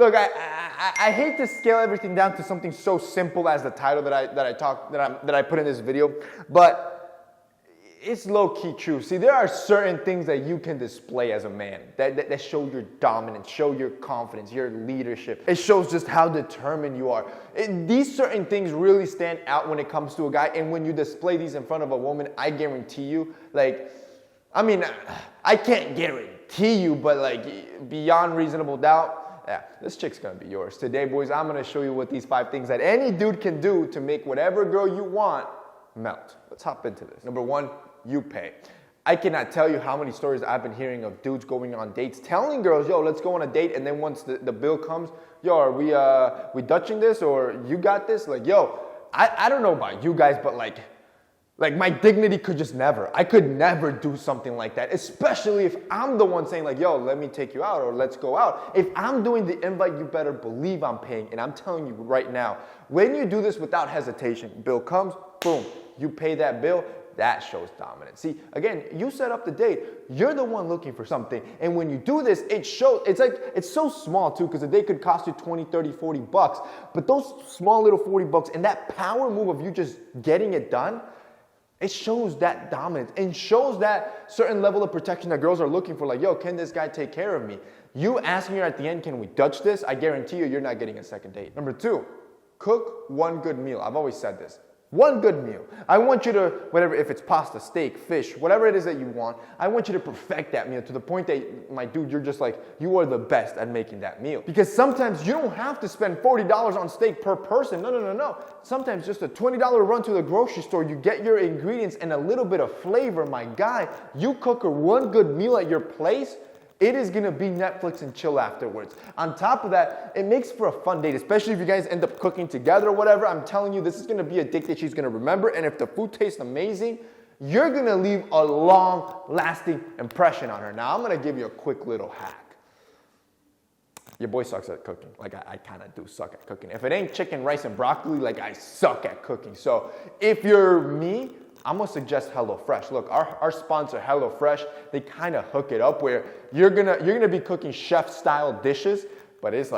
Look, I hate to scale everything down to something so simple as the title that I put in this video, but it's low-key true. See, there are certain things that you can display as a man that show your dominance, show your confidence, your leadership. It shows just how determined you are. These certain things really stand out when it comes to a guy, and when you display these in front of a woman, I guarantee you, like, I mean, I can't guarantee you, but like, beyond reasonable doubt, yeah, this chick's gonna be yours. Today, boys, I'm gonna show you what these 5 things that any dude can do to make whatever girl you want melt. Let's hop into this. Number 1, you pay. I cannot tell you how many stories I've been hearing of dudes going on dates, telling girls, yo, let's go on a date, and then once the bill comes, yo, are we Dutching this, or you got this? Like, yo, I don't know about you guys, but like my dignity could just never. I could never do something like that, especially if I'm the one saying like, yo, let me take you out or let's go out. If I'm doing the invite, you better believe I'm paying. And I'm telling you right now, when you do this without hesitation, bill comes, boom, you pay that bill, that shows dominance. See, again, you set up the date. You're the one looking for something. And when you do this, it shows, it's so small too, because the date could cost you 20, 30, 40 bucks. But those small little 40 bucks and that power move of you just getting it done, it shows that dominance and shows that certain level of protection that girls are looking for. Like, yo, can this guy take care of me? You asking her at the end, can we Dutch this? I guarantee you're not getting a second date. Number 2, cook one good meal. I've always said this. One good meal. I want you to, whatever, if it's pasta, steak, fish, whatever it is that you want, I want you to perfect that meal to the point that, my dude, you're just like, you are the best at making that meal. Because sometimes you don't have to spend $40 on steak per person. No. Sometimes just a $20 run to the grocery store, you get your ingredients and a little bit of flavor. My guy, you cook her one good meal at your place, it is gonna be Netflix and chill afterwards. On top of that, it makes for a fun date, especially if you guys end up cooking together or whatever. I'm telling you, this is gonna be a date that she's gonna remember, and if the food tastes amazing, you're gonna leave a long-lasting impression on her. Now, I'm gonna give you a quick little hack. Your boy sucks at cooking. Like, I kind of do suck at cooking. If it ain't chicken, rice, and broccoli, like, I suck at cooking. So, if you're me, I'm gonna suggest HelloFresh. Look, our sponsor HelloFresh, they kind of hook it up where you're gonna be cooking chef-style dishes, but it's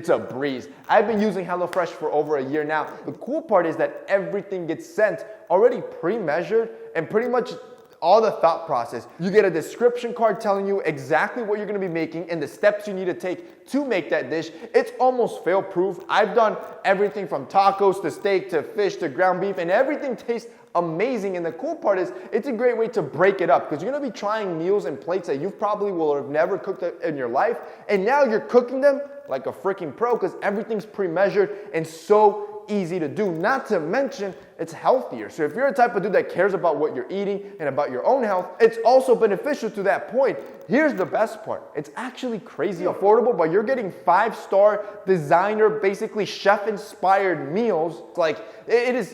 a breeze. I've been using HelloFresh for over a year now. The cool part is that everything gets sent already pre-measured and pretty much all the thought process. You get a description card telling you exactly what you're gonna be making and the steps you need to take to make that dish. It's almost fail-proof. I've done everything from tacos to steak to fish to ground beef, and everything tastes amazing. And the cool part is it's a great way to break it up because you're gonna be trying meals and plates that you probably will have never cooked in your life, and now you're cooking them like a freaking pro because everything's pre-measured and so easy to do. Not to mention, it's healthier. So if you're a type of dude that cares about what you're eating and about your own health, it's also beneficial to that point. Here's the best part. It's actually crazy affordable, but you're getting 5-star designer, basically chef-inspired meals. Like, it is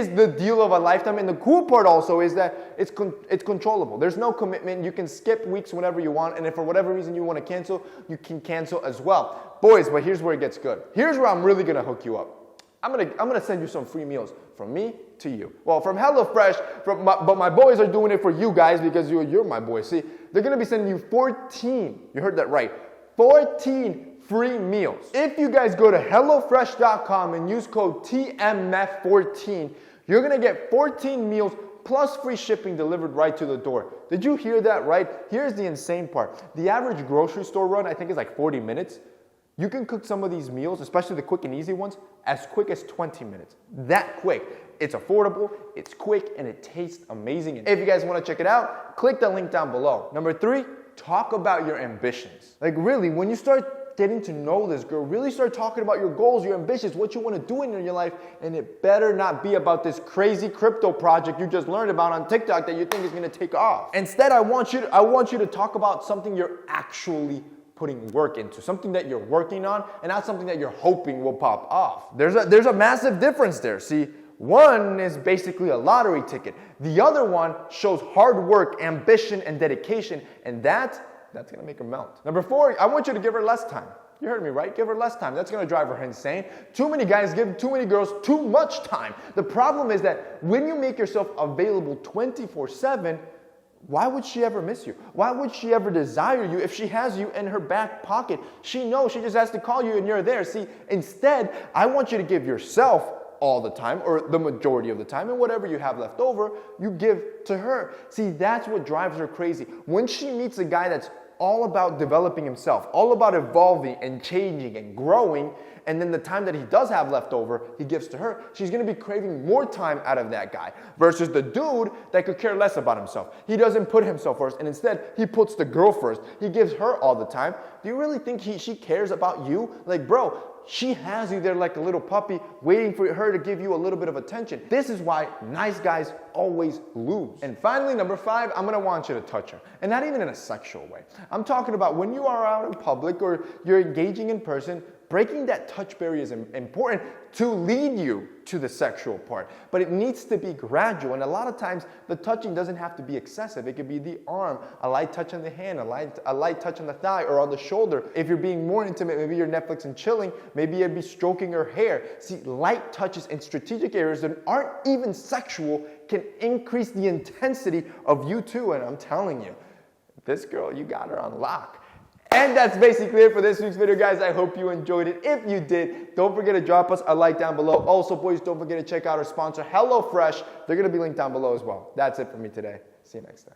the deal of a lifetime. And the cool part also is that it's controllable. There's no commitment. You can skip weeks whenever you want, and if for whatever reason you want to cancel, you can cancel as well. Boys, but here's where it gets good. Here's where I'm really gonna hook you up. I'm gonna send you some free meals from me to you. Well, from HelloFresh, but my boys are doing it for you guys because you're my boys. See, they're gonna be sending you 14, you heard that right, 14 free meals. If you guys go to HelloFresh.com and use code TMF14, you're gonna get 14 meals plus free shipping delivered right to the door. Did you hear that right? Here's the insane part. The average grocery store run, I think, is like 40 minutes. You can cook some of these meals, especially the quick and easy ones, as quick as 20 minutes. That quick. It's affordable, it's quick, and it tastes amazing. If you guys want to check it out, click the link down below. Number 3, talk about your ambitions. Like, really, when you start getting to know this girl, really start talking about your goals, your ambitions, what you want to do in your life, and it better not be about this crazy crypto project you just learned about on TikTok that you think is going to take off. Instead, I want you to talk about something you're actually putting work into, something that you're working on, and not something that you're hoping will pop off. There's a massive difference there. See, one is basically a lottery ticket. The other one shows hard work, ambition, and dedication, and that's gonna make her melt. Number 4, I want you to give her less time. You heard me right? Give her less time. That's gonna drive her insane. Too many guys give too many girls too much time. The problem is that when you make yourself available 24/7, why would she ever miss you? Why would she ever desire you if she has you in her back pocket? She knows, she just has to call you and you're there. See, instead, I want you to give yourself all the time, or the majority of the time, and whatever you have left over, you give to her. See, that's what drives her crazy. When she meets a guy that's all about developing himself, all about evolving and changing and growing, and then the time that he does have left over, he gives to her, she's gonna be craving more time out of that guy versus the dude that could care less about himself. He doesn't put himself first, and instead, he puts the girl first. He gives her all the time. Do you really think she cares about you? Like, bro, she has you there like a little puppy waiting for her to give you a little bit of attention. This is why nice guys always lose. And finally, number 5, I'm gonna want you to touch her. And not even in a sexual way. I'm talking about when you are out in public or you're engaging in person, breaking that touch barrier is important to lead you to the sexual part. But it needs to be gradual. And a lot of times, the touching doesn't have to be excessive. It could be the arm, a light touch on the hand, a light touch on the thigh or on the shoulder. If you're being more intimate, maybe you're Netflix and chilling, maybe you'd be stroking her hair. See, light touches in strategic areas that aren't even sexual can increase the intensity of you two. And I'm telling you, this girl, you got her on lock. And that's basically it for this week's video, guys. I hope you enjoyed it. If you did, don't forget to drop us a like down below. Also, boys, don't forget to check out our sponsor, HelloFresh. They're going to be linked down below as well. That's it for me today. See you next time.